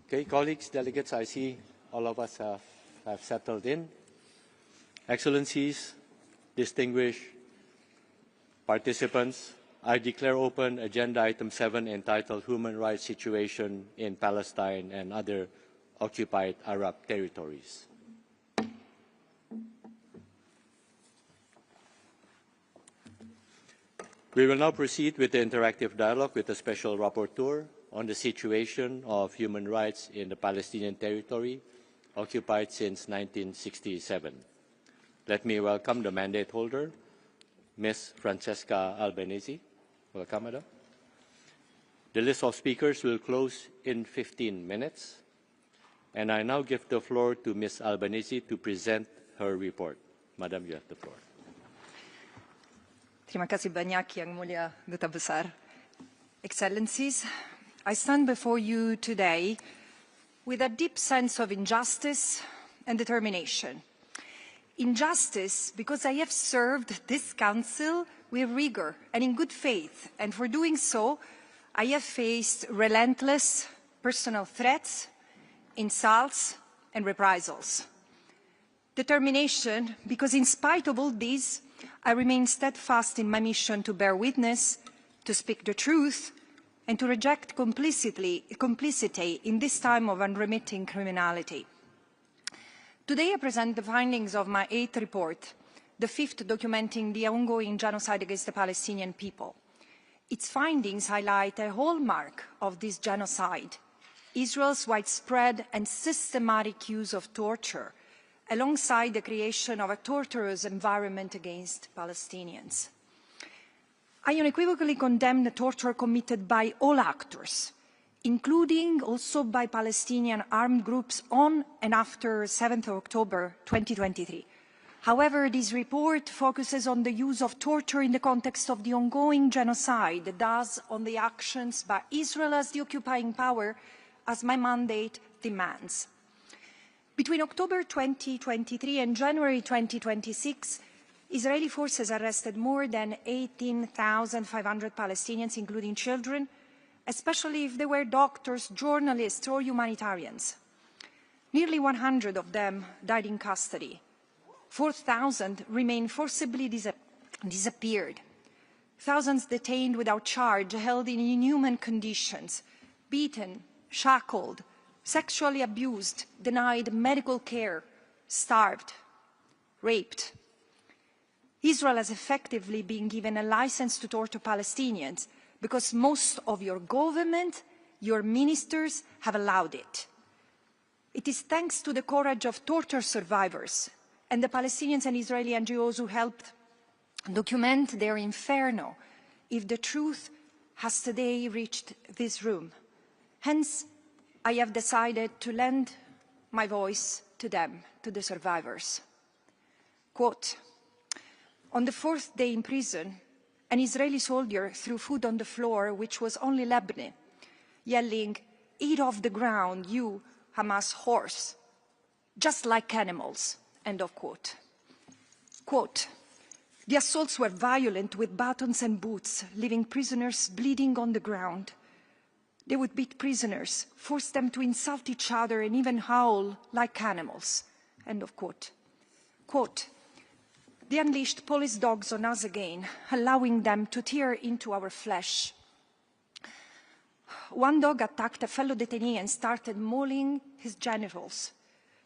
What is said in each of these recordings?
Okay, colleagues, delegates, I see all of us have settled in. Excellencies, distinguished participants, I declare open Agenda Item 7 entitled Human Rights Situation in Palestine and Other Occupied Arab Territories. We will now proceed with the interactive dialogue with the Special Rapporteur on the situation of human rights in the Palestinian territory occupied since 1967. Let me welcome the mandate holder, Ms. Francesca Albanese. Welcome, Madam. The list of speakers will close in 15 minutes, and I now give the floor to Ms. Albanese to present her report. Madam, you have the floor. Terima kasih banyak Yang Mulia Duta Besar. Excellencies, I stand before you today with a deep sense of injustice and determination. Injustice because I have served this Council with rigor and in good faith, and for doing so, I have faced relentless personal threats, insults, and reprisals. Determination because in spite of all this, I remain steadfast in my mission to bear witness, to speak the truth, and to reject complicity in this time of unremitting criminality. Today I present the findings of my 8th report, the 5th documenting the ongoing genocide against the Palestinian people. Its findings highlight a hallmark of this genocide, Israel's widespread and systematic use of torture, alongside the creation of a torturous environment against Palestinians. I unequivocally condemn the torture committed by all actors, including also by Palestinian armed groups on and after 7th of October 2023. However, this report focuses on the use of torture in the context of the ongoing genocide, thus on the actions by Israel as the occupying power, as my mandate demands. Between October 2023 and January 2026, Israeli forces arrested more than 18,500 Palestinians, including children, especially if they were doctors, journalists, or humanitarians. Nearly 100 of them died in custody. 4,000 remain forcibly disappeared. Thousands detained without charge, held in inhuman conditions, beaten, shackled, sexually abused, denied medical care, starved, raped. Israel has effectively been given a license to torture Palestinians because most of your government, your ministers have allowed it. It is thanks to the courage of torture survivors and the Palestinians and Israeli NGOs who helped document their inferno if the truth has today reached this room. Hence, I have decided to lend my voice to them, to the survivors. Quote, on the 4th day in prison, an Israeli soldier threw food on the floor, which was only Lebanese, yelling, "Eat off the ground, you Hamas horse, just like animals," end of quote. Quote, the assaults were violent with batons and boots, leaving prisoners bleeding on the ground. They would beat prisoners, force them to insult each other, and even howl like animals. End of quote. Quote, they unleashed police dogs on us again, allowing them to tear into our flesh. One dog attacked a fellow detainee and started mauling his genitals.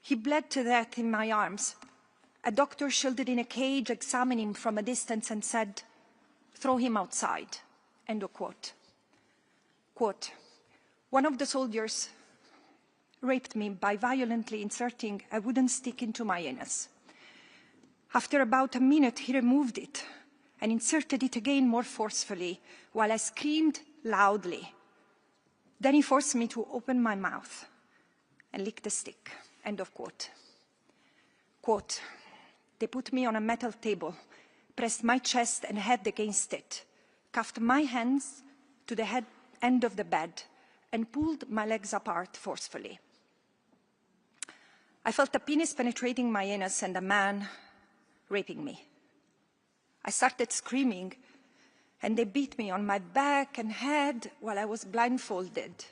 He bled to death in my arms. A doctor shielded in a cage examined him from a distance and said, "Throw him outside." End of quote. Quote, one of the soldiers raped me by violently inserting a wooden stick into my anus. After about a minute, he removed it and inserted it again more forcefully, while I screamed loudly. Then he forced me to open my mouth and lick the stick. End of quote. Quote, they put me on a metal table, pressed my chest and head against it, cuffed my hands to the end of the bed, and pulled my legs apart forcefully. I felt a penis penetrating my anus and a man raping me. I started screaming, and they beat me on my back and head while I was blindfolded.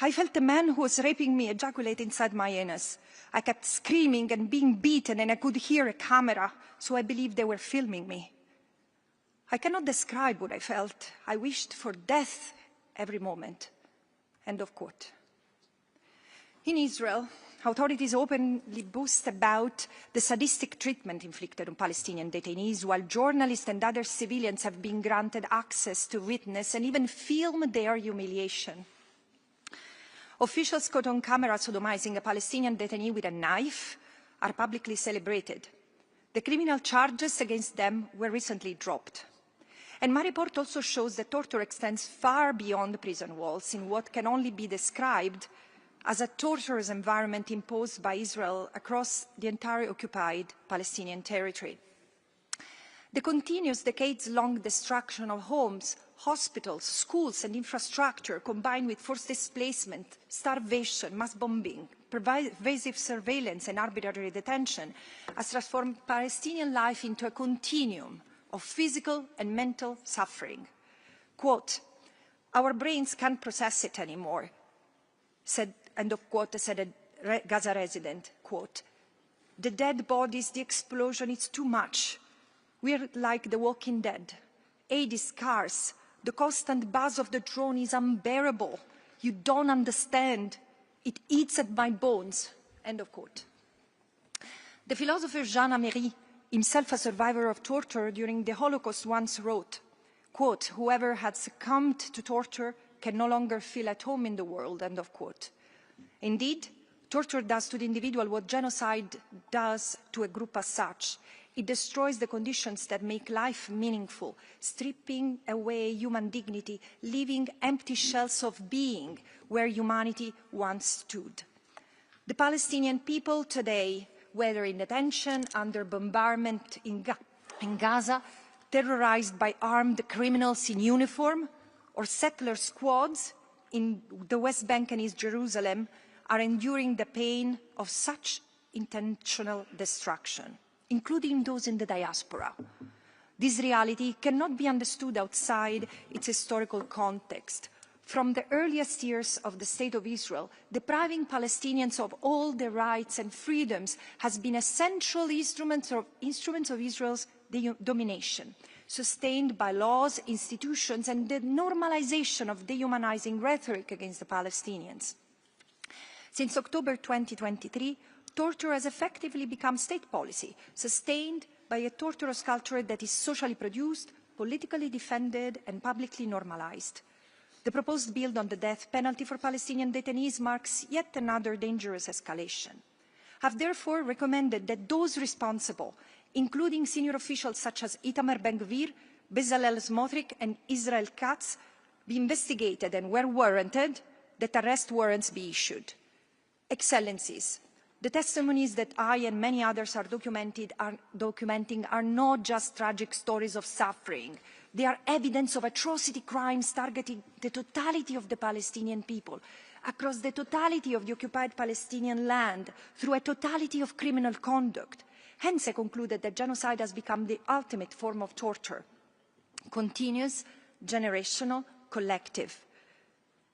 I felt the man who was raping me ejaculate inside my anus. I kept screaming and being beaten, and I could hear a camera, so I believed they were filming me. I cannot describe what I felt. I wished for death every moment." End of quote. In Israel, authorities openly boast about the sadistic treatment inflicted on Palestinian detainees, while journalists and other civilians have been granted access to witness and even film their humiliation. Officials caught on camera sodomizing a Palestinian detainee with a knife are publicly celebrated. The criminal charges against them were recently dropped. And my report also shows that torture extends far beyond the prison walls in what can only be described as a torturous environment imposed by Israel across the entire occupied Palestinian territory. The continuous decades-long destruction of homes, hospitals, schools and infrastructure, combined with forced displacement, starvation, mass bombing, pervasive surveillance and arbitrary detention, has transformed Palestinian life into a continuum of physical and mental suffering. Quote, "Our brains can't process it anymore," said, end of quote, said a Gaza resident. Quote, "The dead bodies, the explosion, it's too much. We're like the Walking Dead. Aid is scarce. The constant buzz of the drone is unbearable. You don't understand. It eats at my bones." End of quote. The philosopher Jean Améry, himself a survivor of torture during the Holocaust, once wrote, quote, "Whoever had succumbed to torture can no longer feel at home in the world." End of quote. Indeed, torture does to the individual what genocide does to a group as such. It destroys the conditions that make life meaningful, stripping away human dignity, leaving empty shells of being where humanity once stood. The Palestinian people today, whether in detention, under bombardment in Gaza, terrorized by armed criminals in uniform, or settler squads in the West Bank and East Jerusalem, are enduring the pain of such intentional destruction, including those in the diaspora. This reality cannot be understood outside its historical context. From the earliest years of the State of Israel, depriving Palestinians of all their rights and freedoms has been a central instrument of Israel's domination, sustained by laws, institutions, and the normalization of dehumanizing rhetoric against the Palestinians. Since October 2023, torture has effectively become state policy, sustained by a torturous culture that is socially produced, politically defended, and publicly normalized. The proposed bill on the death penalty for Palestinian detainees marks yet another dangerous escalation. I have therefore recommended that those responsible, including senior officials such as Itamar Ben-Gvir, Bezalel Smotrich, and Israel Katz, be investigated, and where warranted, that arrest warrants be issued. Excellencies, the testimonies that I and many others are documenting are not just tragic stories of suffering. They are evidence of atrocity crimes targeting the totality of the Palestinian people, across the totality of the occupied Palestinian land, through a totality of criminal conduct. Hence, I concluded that genocide has become the ultimate form of torture, continuous, generational, collective.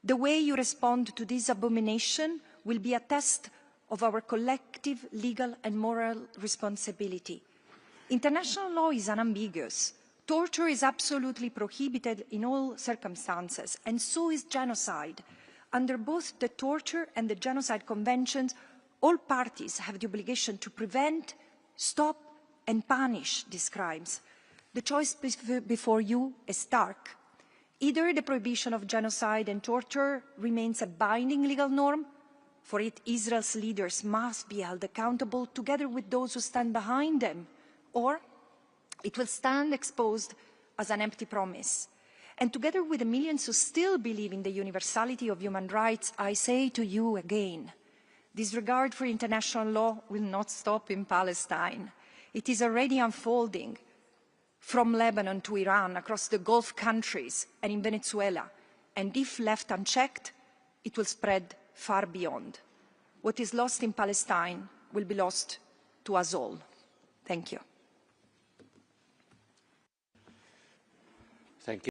The way you respond to this abomination will be a test of our collective legal and moral responsibility. International law is unambiguous. Torture is absolutely prohibited in all circumstances, and so is genocide. Under both the Torture and the Genocide Conventions, all parties have the obligation to prevent, stop, and punish these crimes. The choice before you is stark. Either the prohibition of genocide and torture remains a binding legal norm. For it, Israel's leaders must be held accountable together with those who stand behind them, or it will stand exposed as an empty promise. And together with the millions who still believe in the universality of human rights, I say to you again, disregard for international law will not stop in Palestine. It is already unfolding from Lebanon to Iran, across the Gulf countries and in Venezuela. And if left unchecked, it will spread far beyond. What is lost in Palestine will be lost to us all. Thank you. Thank you.